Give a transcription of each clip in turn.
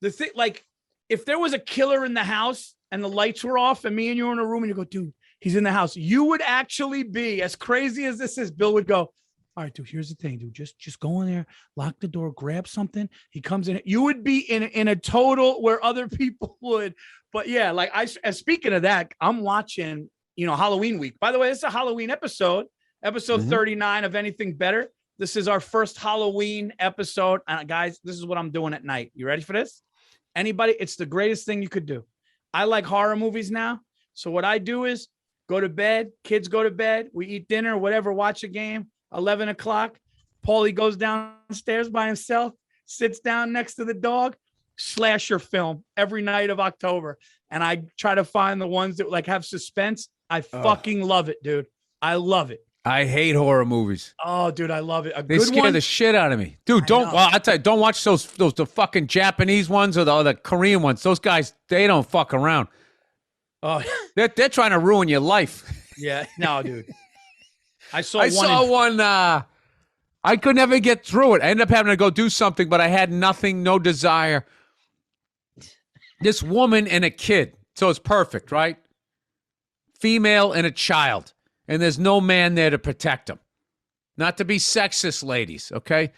the thing, like, if there was a killer in the house and the lights were off and me and you were in a room and you go, dude, he's in the house, you would actually be, as crazy as this is, Bill would go, all right, dude, here's the thing, dude. Just go in there, lock the door, grab something. He comes in. You would be in a total where other people would. But yeah, like speaking of that, I'm watching, Halloween week. By the way, it's a Halloween episode 39 of Anything Better. This is our first Halloween episode. Guys, this is what I'm doing at night. You ready for this? Anybody? It's the greatest thing you could do. I like horror movies now. So what I do is go to bed. Kids go to bed. We eat dinner, whatever, watch a game. 11 o'clock, Paulie goes downstairs by himself, sits down next to the dog, slasher film every night of October. And I try to find the ones that like have suspense. I fucking love it, dude. I love it. I hate horror movies. Oh, dude, I love it. They scare the shit out of me. Dude, I tell you, don't watch those the fucking Japanese ones or the Korean ones. Those guys, they don't fuck around. Oh, they're trying to ruin your life. Yeah, no, dude. I saw one. I could never get through it. I ended up having to go do something, but I had nothing, no desire. This woman and a kid. So it's perfect, right? Female and a child. And there's no man there to protect them. Not to be sexist, ladies, okay?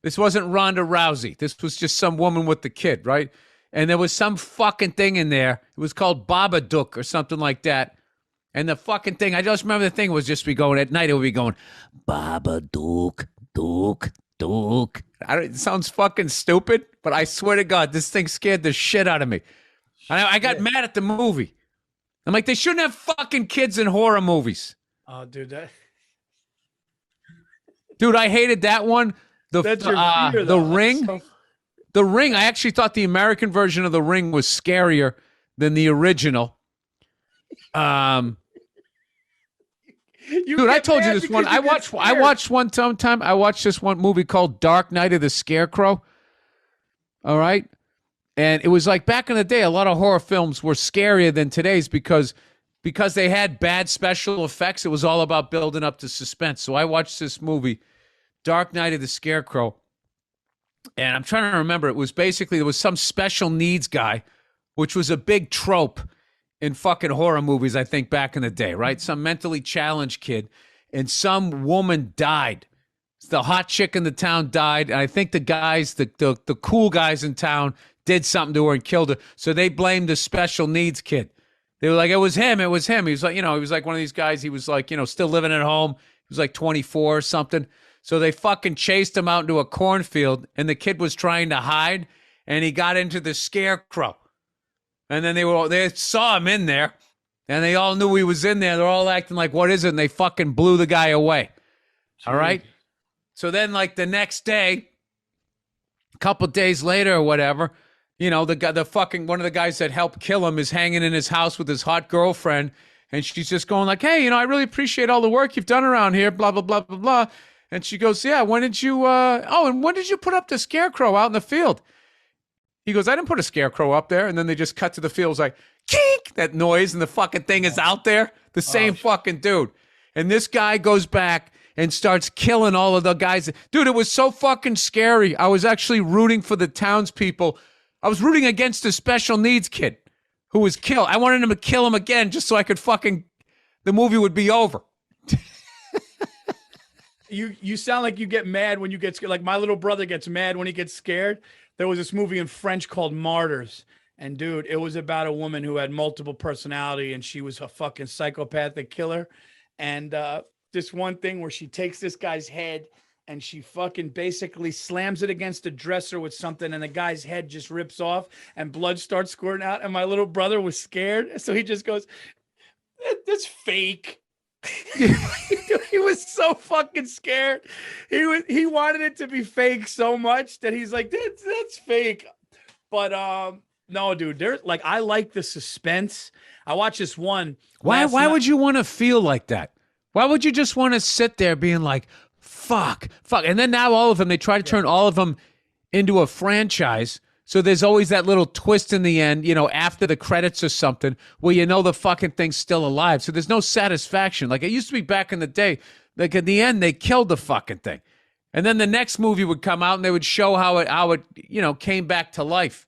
This wasn't Ronda Rousey. This was just some woman with the kid, right? And there was some fucking thing in there. It was called Babadook or something like that. And the fucking thing, I just remember the thing was just be going, at night it would be going, Babadook, Dook, Dook. It sounds fucking stupid, but I swear to God, this thing scared the shit out of me. I got mad at the movie. I'm like, they shouldn't have fucking kids in horror movies. Oh, dude, Dude, I hated that one. The Ring. The Ring, I actually thought the American version of The Ring was scarier than the original. Dude, I told you this one. I watched this one movie called Dark Night of the Scarecrow. All right. And it was like back in the day, a lot of horror films were scarier than today's because they had bad special effects. It was all about building up to suspense. So I watched this movie, Dark Night of the Scarecrow. And I'm trying to remember. It was basically, there was some special needs guy, which was a big trope in fucking horror movies, I think, back in the day, right? Some mentally challenged kid, and some woman died. The hot chick in the town died, and I think the guys, the cool guys in town did something to her and killed her, so they blamed the special needs kid. They were like, it was him. He was like, he was like one of these guys, he was like, still living at home. He was like 24 or something. So they fucking chased him out into a cornfield, and the kid was trying to hide, and he got into the scarecrow. And then they saw him in there, and they all knew he was in there. They're all acting like, what is it? And they fucking blew the guy away. Jeez. All right? So then, like, the next day, a couple days later or whatever, one of the guys that helped kill him is hanging in his house with his hot girlfriend, and she's just going like, hey, I really appreciate all the work you've done around here, blah, blah, blah, blah, blah. And she goes, yeah, when did you put up the scarecrow out in the field? He goes, I didn't put a scarecrow up there. And then they just cut to the field. It was like, kink, that noise, and the fucking thing is out there. The same fucking dude. And this guy goes back and starts killing all of the guys. Dude, it was so fucking scary. I was actually rooting for the townspeople. I was rooting against the special needs kid who was killed. I wanted him to kill him again just so I could the movie would be over. You sound like you get mad when you get scared. Like my little brother gets mad when he gets scared. There was this movie in French called Martyrs. And dude, it was about a woman who had multiple personality and she was a fucking psychopathic killer. And this one thing where she takes this guy's head and she fucking basically slams it against a dresser with something and the guy's head just rips off and blood starts squirting out. And my little brother was scared. So he just goes, that's fake. He was so fucking scared. He wanted it to be fake so much that he's like, that's fake. But no, dude, I like the suspense. I watched this one. Why would you want to feel like that? Why would you just want to sit there being like, fuck. And then now all of them, they try to turn all of them into a franchise. So there's always that little twist in the end, after the credits or something, where the fucking thing's still alive. So there's no satisfaction. Like it used to be back in the day. Like in the end, they killed the fucking thing. And then the next movie would come out and they would show how it came back to life.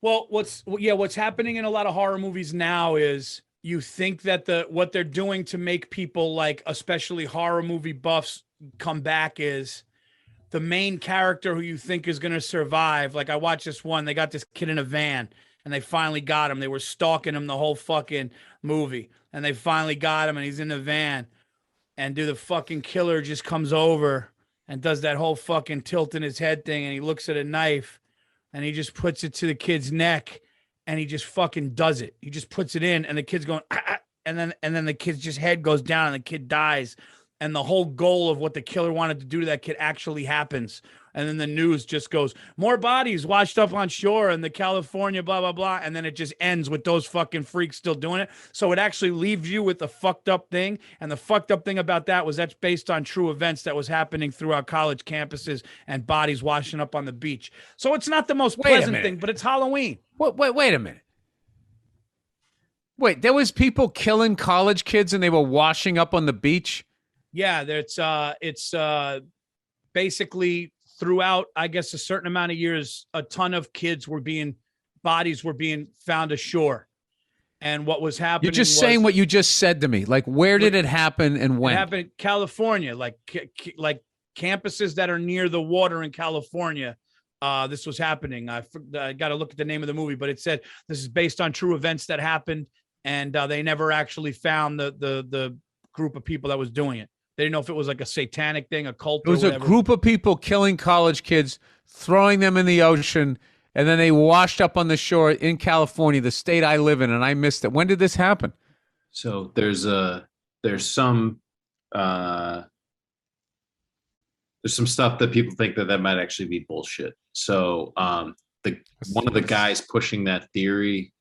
Well, what's happening in a lot of horror movies now is you think that what they're doing to make people like, especially horror movie buffs, come back is the main character who you think is going to survive. Like I watched this one, they got this kid in a van and they finally got him. They were stalking him the whole fucking movie and they finally got him and he's in the van. And the fucking killer just comes over and does that whole fucking tilt in his head thing. And he looks at a knife and he just puts it to the kid's neck and he just fucking does it. He just puts it in and the kid's going, ah, ah, and then the kid's just head goes down and the kid dies. And the whole goal of what the killer wanted to do to that kid actually happens. And then the news just goes, more bodies washed up on shore in the California, blah, blah, blah. And then it just ends with those fucking freaks still doing it. So it actually leaves you with the fucked up thing. And the fucked up thing about that was that's based on true events that was happening throughout college campuses and bodies washing up on the beach. So it's not the most pleasant thing, but it's Halloween. Wait a minute. Wait, there was people killing college kids and they were washing up on the beach? Yeah, it's basically throughout, I guess, a certain amount of years, a ton of bodies were being found ashore. And what was happening? You're just saying what you just said to me. Like, where did it happen and when? It happened in California, like campuses that are near the water in California. This was happening. I got to look at the name of the movie, but it said this is based on true events that happened, and they never actually found the group of people that was doing it. They didn't know if it was like a satanic thing, a cult. It was a group of people killing college kids, throwing them in the ocean, and then they washed up on the shore in California, the state I live in, and I missed it. When did this happen? So there's some stuff that people think that might actually be bullshit. So one of the guys pushing that theory,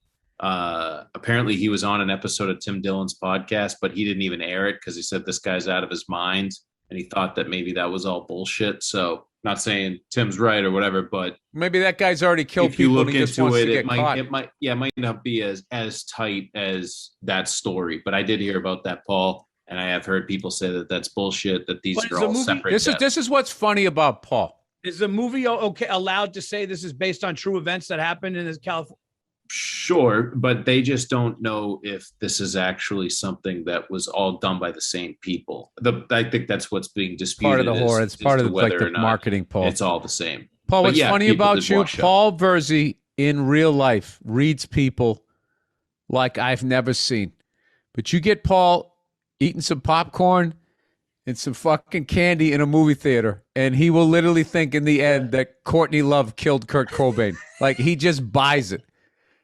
apparently he was on an episode of Tim Dillon's podcast, but he didn't even air it because he said this guy's out of his mind and he thought that maybe that was all bullshit. So not saying Tim's right or whatever, but maybe that guy's already killed people. If you look into it, it might not be as tight as that story. But I did hear about that, Paul, and I have heard people say that that's bullshit. That these are all separate. This is what's funny about Paul. Is the movie allowed to say this is based on true events that happened in California? Sure, but they just don't know if this is actually something that was all done by the same people. I think that's what's being disputed. Part of the horror. It's part of the marketing, Paul. It's all the same. Paul, what's funny about you, Paul Verzi, in real life, reads people like I've never seen. But you get Paul eating some popcorn and some fucking candy in a movie theater, and he will literally think in the end that Courtney Love killed Kurt Cobain. Like, he just buys it.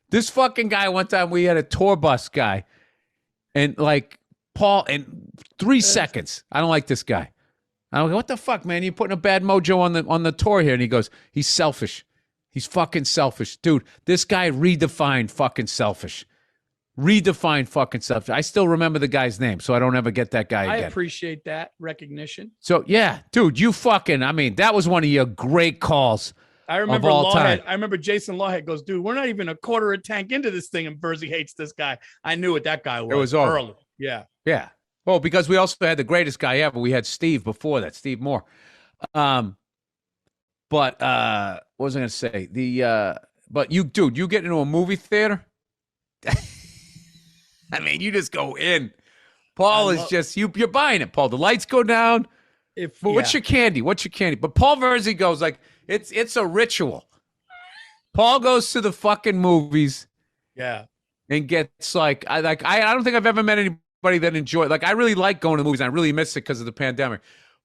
This fucking guy, one time we had a tour bus guy, and like Paul, in 3 seconds, I don't like this guy. I'm like, what the fuck, man? You're putting a bad mojo on the tour here. And he goes, he's selfish. He's fucking selfish. Dude, this guy redefined fucking selfish. Redefined fucking selfish. I still remember the guy's name, so I don't ever get that guy again. I appreciate that recognition. So, yeah, dude, that was one of your great calls. I remember Lawhead. I remember Jason Lawhead goes, dude, we're not even a quarter of a tank into this thing, and Burzy hates this guy. I knew what that guy was. It was over. Early. Yeah. Yeah. Well, because we also had the greatest guy ever. We had Steve before that, Steve Moore. But what was I going to say? But you get into a movie theater. I mean, you just go in. Paul is just you're buying it, Paul. The lights go down. What's your candy? But Paul Verzi goes like, it's a ritual. Paul goes to the fucking movies. Yeah. And gets I don't think I've ever met anybody that enjoyed. Like, I really like going to the movies. And I really miss it because of the pandemic.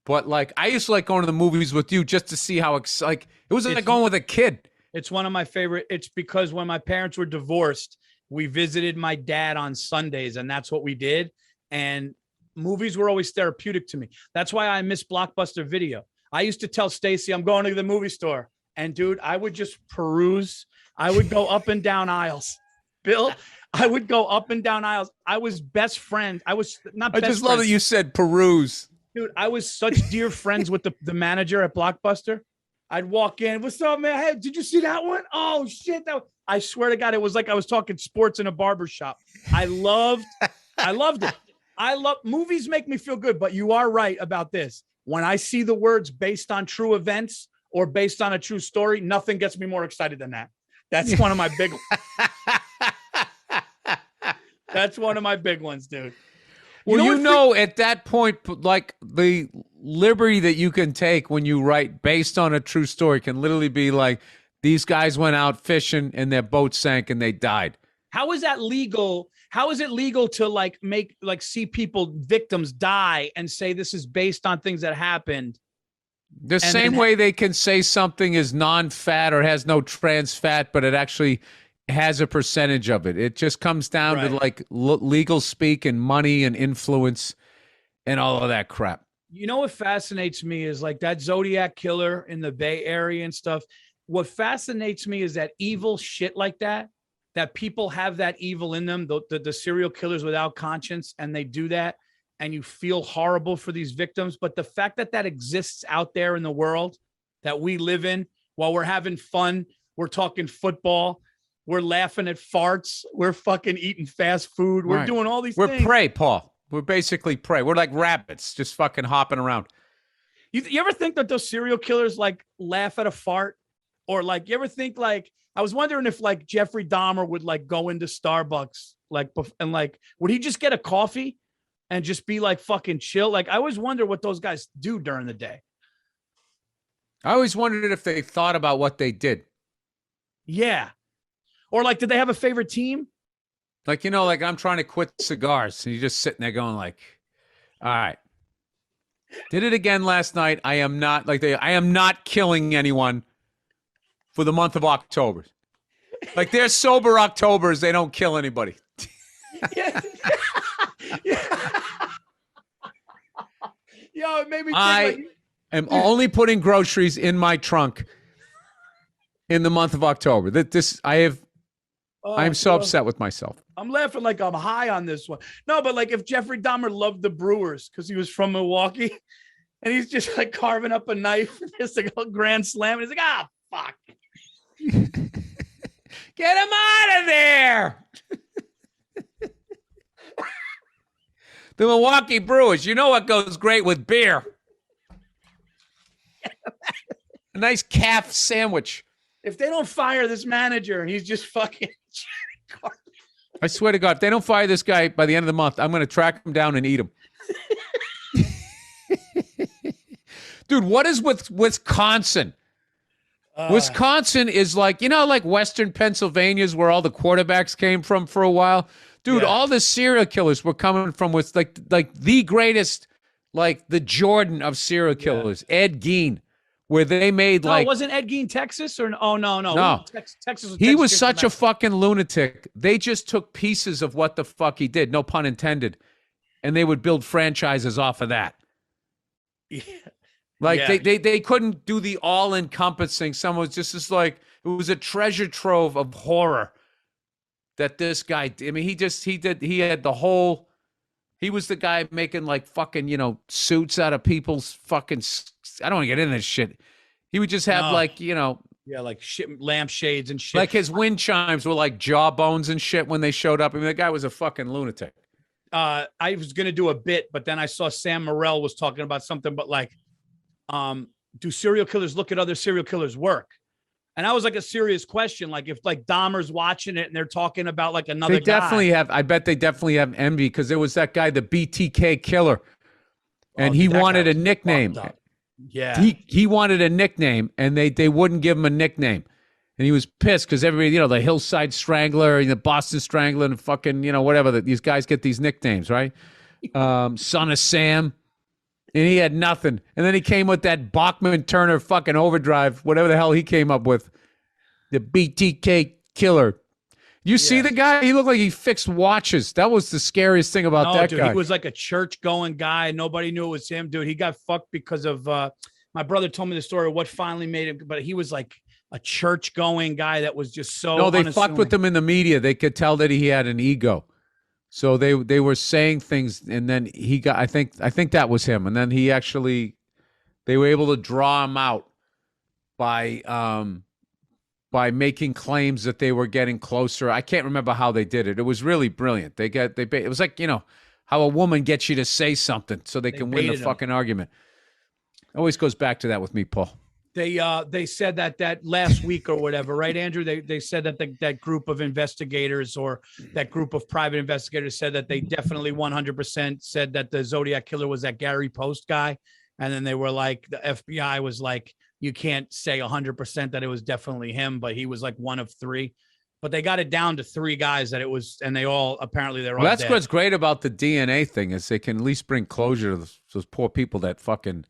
But like, I used to like going to the movies with you just to see how it was like going with a kid. It's one of my favorite. It's because when my parents were divorced, we visited my dad on Sundays, and that's what we did. And movies were always therapeutic to me. That's why I miss Blockbuster Video. I used to tell Stacy, I'm going to the movie store. And dude, I would just peruse. I would go up and down aisles. Bill, I would go up and down aisles. I was best friend. I was not best I just love that you said peruse. Dude, I was such dear friends with the manager at Blockbuster. I'd walk in. What's up, man? Hey, did you see that one? Oh, shit. I swear to God, it was like I was talking sports in a barber shop. I loved it. Movies make me feel good, but you are right about this. When I see the words based on true events or based on a true story, nothing gets me more excited than that. That's one of my big. That's one of my big ones, dude. Well, at that point, like the liberty that you can take when you write based on a true story can literally be like, these guys went out fishing and their boat sank and they died. How is that legal? How is it legal to like see people, victims die and say this is based on things that happened? The same way they can say something is non-fat or has no trans fat, but it actually has a percentage of it. It just comes down to like legal speak and money and influence and all of that crap. You know what fascinates me is like that Zodiac killer in the Bay Area and stuff. What fascinates me is that evil shit like that people have that evil in them, the serial killers without conscience, and they do that, and you feel horrible for these victims. But the fact that that exists out there in the world that we live in while we're having fun, we're talking football, we're laughing at farts, we're fucking eating fast food, we're doing all these things. We're prey, Paul. We're basically prey. We're like rabbits just fucking hopping around. You ever think that those serial killers like laugh at a fart? Or like, you ever think like, I was wondering if like Jeffrey Dahmer would like go into Starbucks, like, and like, would he just get a coffee and just be like fucking chill? Like, I always wonder what those guys do during the day. I always wondered if they thought about what they did. Yeah. Or like, did they have a favorite team? Like, like I'm trying to quit cigars and you're just sitting there going like, all right, did it again last night. I am not killing anyone for the month of October. Like they're sober Octobers. They don't kill anybody. Yeah. Yo, it made me think I am only putting groceries in my trunk in the month of October. I'm so upset with myself. I'm laughing like I'm high on this one. No, but like if Jeffrey Dahmer loved the Brewers because he was from Milwaukee and he's just like carving up a knife and just like a grand slam. And he's like, fuck. Get him out of there. The Milwaukee Brewers, you know what goes great with beer? A nice calf sandwich. If they don't fire this manager, he's just fucking. I swear to God, if they don't fire this guy by the end of the month, I'm going to track him down and eat him. Dude, what is with Wisconsin? Wisconsin is like, like Western Pennsylvania's where all the quarterbacks came from for a while. Dude, all the serial killers were coming from with like the greatest, like the Jordan of serial killers, Ed Gein, where they made like. Wasn't Ed Gein Texas or no? No. Texas. He was such a fucking lunatic. They just took pieces of what the fuck he did, no pun intended, and they would build franchises off of that. Yeah. Like they couldn't do the all-encompassing. Someone was just like, it was a treasure trove of horror that this guy did. I mean, he had the whole, he was the guy making like fucking, suits out of people's fucking, I don't want to get into this shit. He would just have like, like shit, lampshades and shit. Like his wind chimes were like jawbones and shit when they showed up. I mean, the guy was a fucking lunatic. I was going to do a bit, but then I saw Sam Morrell was talking about something, but like, do serial killers look at other serial killers' work? And that was like a serious question. Like if like Dahmer's watching it and they're talking about like another guy. Definitely have. I bet they definitely have envy because there was that guy, the BTK killer, and he wanted a nickname. Yeah, he wanted a nickname, and they wouldn't give him a nickname, and he was pissed because everybody, the Hillside Strangler, the Boston Strangler, and fucking whatever. These guys get these nicknames, right? Son of Sam. And he had nothing. And then he came with that Bachman Turner fucking overdrive, whatever the hell he came up with. The BTK killer. You see the guy? He looked like he fixed watches. That was the scariest thing about that guy. He was like a church-going guy. Nobody knew it was him, dude. He got fucked because of, my brother told me the story of what finally made him, but he was like a church-going guy that was just so No, they fucked with him in the media. They could tell that he had an ego. So they were saying things, and then he got. I think that was him, and then he actually, they were able to draw him out by making claims that they were getting closer. I can't remember how they did it. It was really brilliant. It was like how a woman gets you to say something so they can win the fucking argument. Always goes back to that with me, Paul. They said that last week or whatever, right, Andrew? They said that that group of investigators or that group of private investigators said that they definitely 100% said that the Zodiac killer was that Gary Post guy, and then they were like, the FBI was like, you can't say 100% that it was definitely him, but he was like one of three. But they got it down to three guys that it was, and they all apparently they're all. That's dead. what's great about the DNA thing is they can at least bring closure to those poor people that fucking.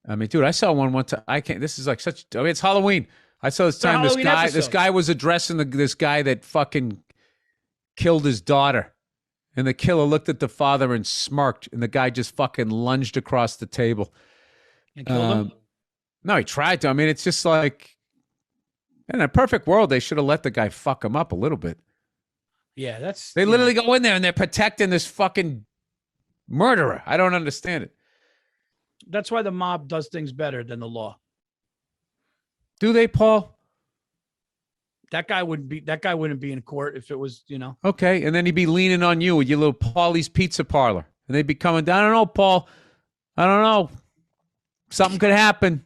I mean, dude, I saw one time. I can't. This is like such. I mean, it's Halloween. I saw this time. This guy was addressing this guy that fucking killed his daughter, and the killer looked at the father and smirked, and the guy just fucking lunged across the table. And killed him? No, he tried to. I mean, it's just like in a perfect world, they should have let the guy fuck him up a little bit. Yeah, that's. They literally go in there and they're protecting this fucking murderer. I don't understand it. That's why the mob does things better than the law. Do they, Paul? That guy wouldn't be in court if it was, Okay, and then he'd be leaning on you with your little Paulie's Pizza Parlor, and they'd be coming down. I don't know, Paul. I don't know. Something could happen.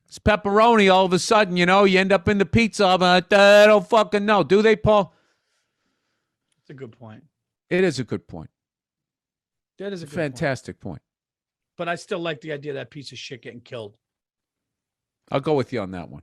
It's pepperoni. All of a sudden, you end up in the pizza oven. I don't fucking know. Do they, Paul? That's a good point. It is a good point. That is a fantastic point. But I still like the idea of that piece of shit getting killed. I'll go with you on that one.